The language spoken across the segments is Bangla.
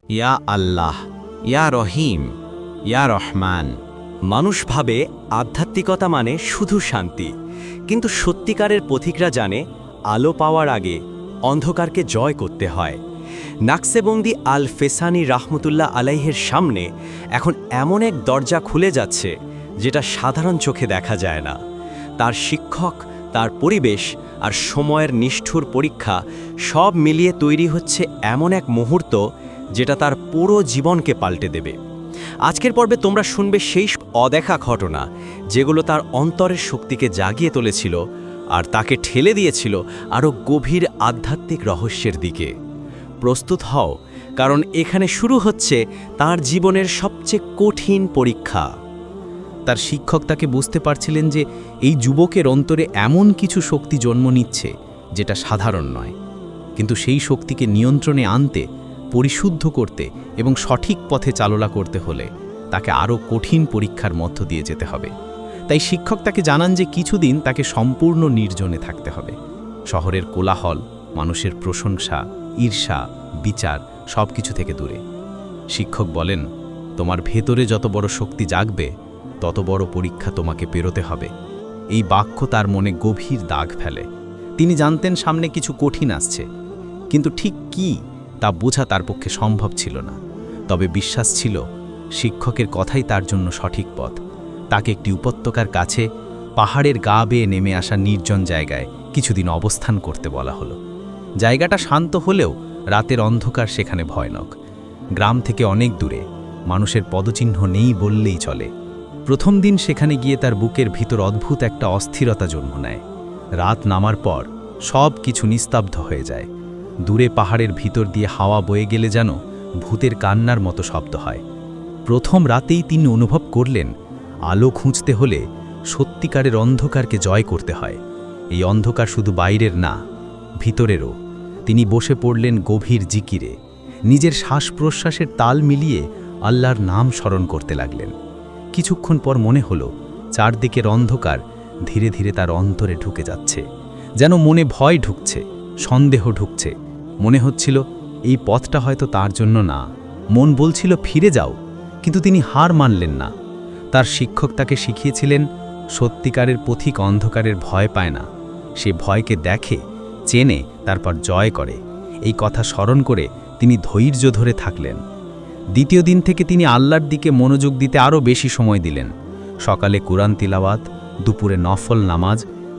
ইয়া আল্লাহ, ইয়া রহিম, ইয়া রহমান। মানুষ ভাবে আধ্যাত্মিকতা মানে শুধু শান্তি, কিন্তু সত্যিকারের পথিকরা জানে আলো পাওয়ার আগে অন্ধকারকে জয় করতে হয়। নাকশেবন্দি আল ফেসানি রাহমতুল্লাহ আলাইহের সামনে এখন এমন এক দরজা খুলে যাচ্ছে যেটা সাধারণ চোখে দেখা যায় না। তার শিক্ষক, তার পরিবেশ আর সময়ের নিষ্ঠুর পরীক্ষা সব মিলিয়ে তৈরি হচ্ছে এমন এক মুহূর্ত যেটা তার পুরো জীবনকে পাল্টে দেবে। আজকের পর্বে তোমরা শুনবে সেই অদেখা ঘটনা যেগুলো তার অন্তরের শক্তিকে জাগিয়ে তুলেছিল আর তাকে ঠেলে দিয়েছিল আরও গভীর আধ্যাত্মিক রহস্যের দিকে। প্রস্তুত হও, কারণ এখানে শুরু হচ্ছে তার জীবনের সবচেয়ে কঠিন পরীক্ষা। তার শিক্ষক তাকে বুঝতে পারছিলেন যে এই যুবকের অন্তরে এমন কিছু শক্তি জন্ম নিচ্ছে যেটা সাধারণ নয়, কিন্তু সেই শক্তিকে নিয়ন্ত্রণে আনতে, পরিশুদ্ধ করতে এবং সঠিক পথে চালনা করতে হলে তাকে আরও কঠিন পরীক্ষার মধ্য দিয়ে যেতে হবে। তাই শিক্ষক তাকে জানান যে কিছুদিন তাকে সম্পূর্ণ নির্জনে থাকতে হবে। শহরের কোলাহল, মানুষের প্রশংসা, ঈর্ষা, বিচার সব কিছু থেকে দূরে। শিক্ষক বলেন, তোমার ভেতরে যত বড় শক্তি জাগবে তত বড় পরীক্ষা তোমাকে পেরোতে হবে। এই বাক্য তার মনে গভীর দাগ ফেলে। তিনি জানতেন সামনে কিছু কঠিন আসছে, কিন্তু ঠিক কী তা বোঝা তার পক্ষে সম্ভব ছিল না। তবে বিশ্বাস ছিল শিক্ষকের কথাই তার জন্য সঠিক পথ। তাকে একটি উপত্যকার কাছে পাহাড়ের গা বেয়ে নেমে আসা নির্জন জায়গায় কিছুদিন অবস্থান করতে বলা হলো। জায়গাটা শান্ত হলেও রাতের অন্ধকার সেখানে ভয়ানক। গ্রাম থেকে অনেক দূরে, মানুষের পদচিহ্ন নেই বললেই চলে। প্রথম দিন সেখানে গিয়ে তার বুকের ভিতর অদ্ভুত একটা অস্থিরতা জন্ম নেয়। রাত নামার পর সব কিছু নিস্তব্ধ হয়ে যায়। দূরে পাহাড়ের ভিতর দিয়ে হাওয়া বয়ে গেলে যেন ভূতের কান্নার মতো শব্দ হয়। প্রথম রাতেই তিনি অনুভব করলেন, আলো খুঁজতে হলে সত্যিকারের অন্ধকারকে জয় করতে হয়। এই অন্ধকার শুধু বাইরের না, ভিতরেরও। তিনি বসে পড়লেন গভীর জিকিরে, নিজের শ্বাস প্রশ্বাসের তাল মিলিয়ে আল্লাহর নাম স্মরণ করতে লাগলেন। কিছুক্ষণ পর মনে হলো চারদিকের অন্ধকার ধীরে ধীরে তার অন্তরে ঢুকে যাচ্ছে। যেন মনে ভয় ঢুকছে, সন্দেহ ঢুকছে। মনে হচ্ছিল এই পথটা হয়তো তার জন্য না। মন বলছিল ফিরে যাও, কিন্তু তিনি হার মানলেন না। তার শিক্ষক তাকে শিখিয়েছিলেন, সত্যিকারের পথিক অন্ধকারের ভয় পায় না, সে ভয়কে দেখে, চেনে, তারপর জয় করে। এই কথা স্মরণ করে তিনি ধৈর্য ধরে থাকলেন। দ্বিতীয় দিন থেকে তিনি আল্লাহর দিকে মনোযোগ দিতে আরও বেশি সময় দিলেন। সকালে কুরআন তিলাওয়াত, দুপুরে নফল নামাজ,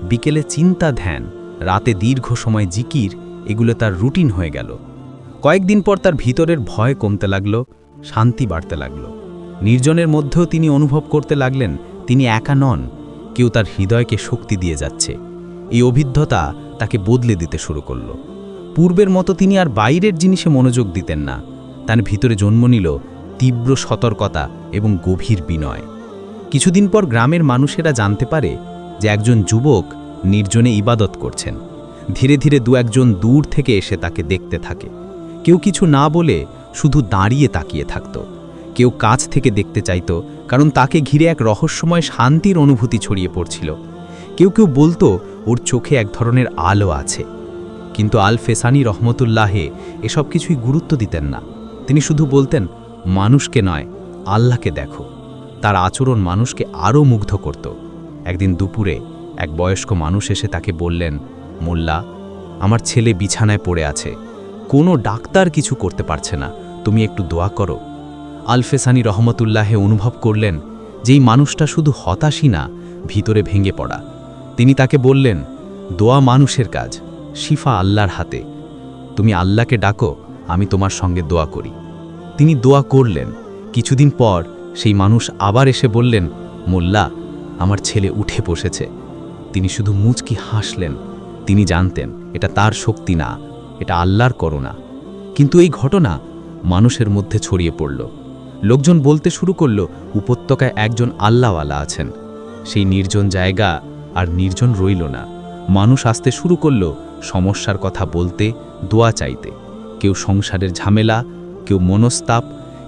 বিকেলে চিন্তা ধ্যান, রাতে দীর্ঘ সময় জিকির, এগুলো তার রুটিন হয়ে গেল। কয়েকদিন পর তার ভিতরের ভয় কমতে লাগল, শান্তি বাড়তে লাগল। নির্জনের মধ্যেও তিনি অনুভব করতে লাগলেন তিনি একা নন, কেউ তার হৃদয়কে শক্তি দিয়ে যাচ্ছে। এই অভিজ্ঞতা তাকে বদলে দিতে শুরু করল। পূর্বের মতো তিনি আর বাইরের জিনিসে মনোযোগ দিতেন না। তার ভিতরে জন্ম নিল তীব্র সতর্কতা এবং গভীর বিনয়। কিছুদিন পর গ্রামের মানুষেরা জানতে পারে যে একজন যুবক নির্জনে ইবাদত করছেন। ধীরে ধীরে দু একজন দূর থেকে এসে তাকে দেখতে থাকে। কেউ কিছু না বলে শুধু দাঁড়িয়ে তাকিয়ে থাকত। কেউ কাছ থেকে দেখতে চাইত, কারণ তাকে ঘিরে এক রহস্যময় শান্তির অনুভূতি ছড়িয়ে পড়ছিল। কেউ কেউ বলতো ওর চোখে এক ধরনের আলো আছে। কিন্তু আল ফেসানি রহমতুল্লাহে এসব কিছুই গুরুত্ব দিতেন না। তিনি শুধু বলতেন, মানুষকে নয়, আল্লাহকে দেখো। তার আচরণ মানুষকে আরও মুগ্ধ করত। একদিন দুপুরে এক বয়স্ক মানুষ এসে তাকে বললেন, মোল্লা, আমার ছেলে বিছানায় পড়ে আছে, কোনো ডাক্তার কিছু করতে পারছে না, তুমি একটু দোয়া করো। আল ফেসানি রহমতুল্লাহে অনুভব করলেন যেই মানুষটা শুধু হতাশই না, ভিতরে ভেঙে পড়া। তিনি তাকে বললেন, দোয়া মানুষের কাজ, শিফা আল্লাহর হাতে। তুমি আল্লাহকে ডাকো, আমি তোমার সঙ্গে দোয়া করি। তিনি দোয়া করলেন। কিছুদিন পর সেই মানুষ আবার এসে বললেন, মোল্লা, আমার ছেলে উঠে বসেছে। তিনি শুধু মুচকি হাসলেন। তিনি জানতেন এটা তার শক্তি না, এটা আল্লাহর করুণা। কিন্তু এই ঘটনা মানুষের মধ্যে ছড়িয়ে পড়ল। লোকজন বলতে শুরু করল, উপত্যকায় একজন আল্লাহওয়ালা আছেন। সেই নির্জন জায়গা আর নির্জন রইল না। মানুষ আসতে শুরু করল সমস্যার কথা বলতে, দোয়া চাইতে। কেউ সংসারের ঝামেলা, কেউ মনস্তাপ,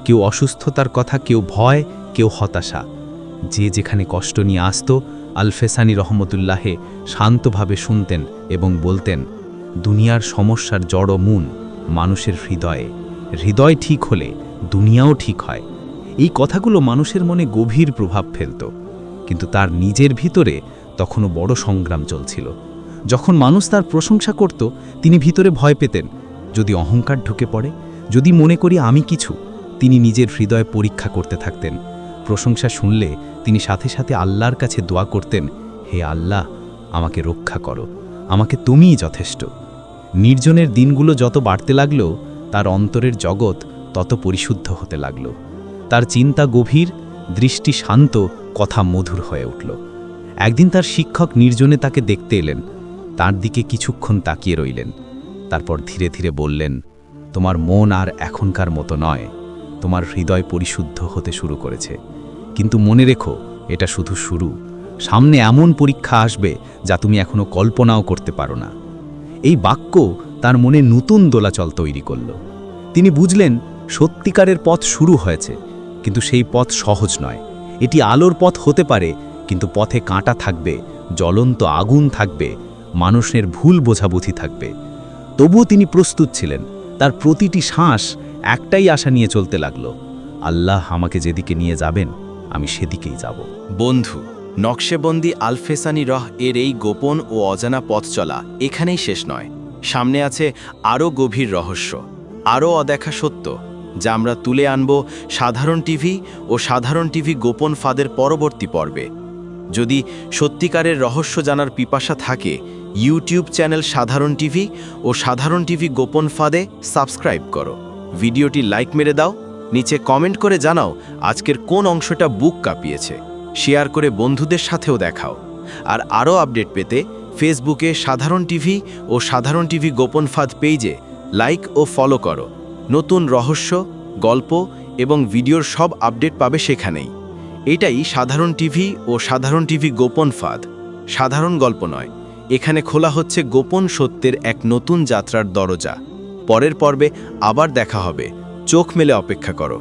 কেউ অসুস্থতার কথা, কেউ ভয়, কেউ হতাশা। যে যেখানে কষ্ট নিয়ে আসত, আল ফেসানি রহমতুল্লাহে শান্তভাবে শুনতেন এবং বলতেন, দুনিয়ার সমস্যার জড় মূল মানুষের হৃদয়ে। হৃদয় ঠিক হলে দুনিয়াও ঠিক হয়। এই কথাগুলো মানুষের মনে গভীর প্রভাব ফেলত, কিন্তু তার নিজের ভিতরে তখনও বড় সংগ্রাম চলছিল। যখন মানুষ তার প্রশংসা করত, তিনি ভিতরে ভয় পেতেন, যদি অহংকার ঢুকে পড়ে, যদি মনে করি আমি কিছু। তিনি নিজের হৃদয় পরীক্ষা করতে থাকতেন। প্রশংসা শুনলে তিনি সাথে সাথে আল্লাহর কাছে দোয়া করতেন, হে আল্লাহ, আমাকে রক্ষা করো, আমাকে তুমিই যথেষ্ট। নির্জনের দিনগুলো যত বাড়তে লাগল, তার অন্তরের জগৎ তত পরিশুদ্ধ হতে লাগল। তার চিন্তা গভীর, দৃষ্টি শান্ত, কথা মধুর হয়ে উঠল। একদিন তার শিক্ষক নির্জনে তাকে দেখতে এলেন, তার দিকে কিছুক্ষণ তাকিয়ে রইলেন, তারপর ধীরে ধীরে বললেন, তোমার মন আর এখনকার মতো নয়, তোমার হৃদয় পরিশুদ্ধ হতে শুরু করেছে। কিন্তু মনে রেখো, এটা শুধু শুরু, সামনে এমন পরীক্ষা আসবে যা তুমি এখনো কল্পনাও করতে পারো না। এই বাক্য তার মনে নতুন দোলাচল তৈরি করল। তিনি বুঝলেন সত্যিকারের পথ শুরু হয়েছে, কিন্তু সেই পথ সহজ নয়। এটি আলোর পথ হতে পারে, কিন্তু পথে কাঁটা থাকবে, জ্বলন্ত আগুন থাকবে, মানুষের ভুল বোঝাবুঝি থাকবে। তবুও তিনি প্রস্তুত ছিলেন। তার প্রতিটি শ্বাস একটাই আশা নিয়ে চলতে লাগল, আল্লাহ আমাকে যেদিকে নিয়ে যাবেন আমি সেদিকেই যাব। বন্ধু, নকশেবন্দি আল-ফেসানি রহ এর এই গোপন ও অজানা পথ চলা এখানেই শেষ নয়। সামনে আছে আরও গভীর রহস্য, আরও অদেখা সত্য, যা আমরা তুলে আনব সাধারণ টিভি ও সাধারণ টিভি গোপন ফাঁদের পরবর্তী পর্বে। যদি সত্যিকারের রহস্য জানার পিপাসা থাকে, ইউটিউব চ্যানেল সাধারণ টিভি ও সাধারণ টিভি গোপন ফাঁদে সাবস্ক্রাইব করো। ভিডিওটি লাইক মেরে দাও, নিচে কমেন্ট করে জানাও আজকের কোন অংশটা বুক কাঁপিয়েছে। শেয়ার করে বন্ধুদের সাথেও দেখাও। আর আরও আপডেট পেতে ফেসবুকে সাধারণ টিভি ও সাধারণ টিভি গোপন ফাঁদ পেজে লাইক ও ফলো করো। নতুন রহস্য, গল্প এবং ভিডিওর সব আপডেট পাবে সেখানেই। এটাই সাধারণ টিভি ও সাধারণ টিভি গোপন ফাঁদ। সাধারণ গল্প নয়, এখানে খোলা হচ্ছে গোপন সত্যের এক নতুন যাত্রার দরজা। পরের পর্বে আবার দেখা হবে, চোখ মেলে অপেক্ষা করো।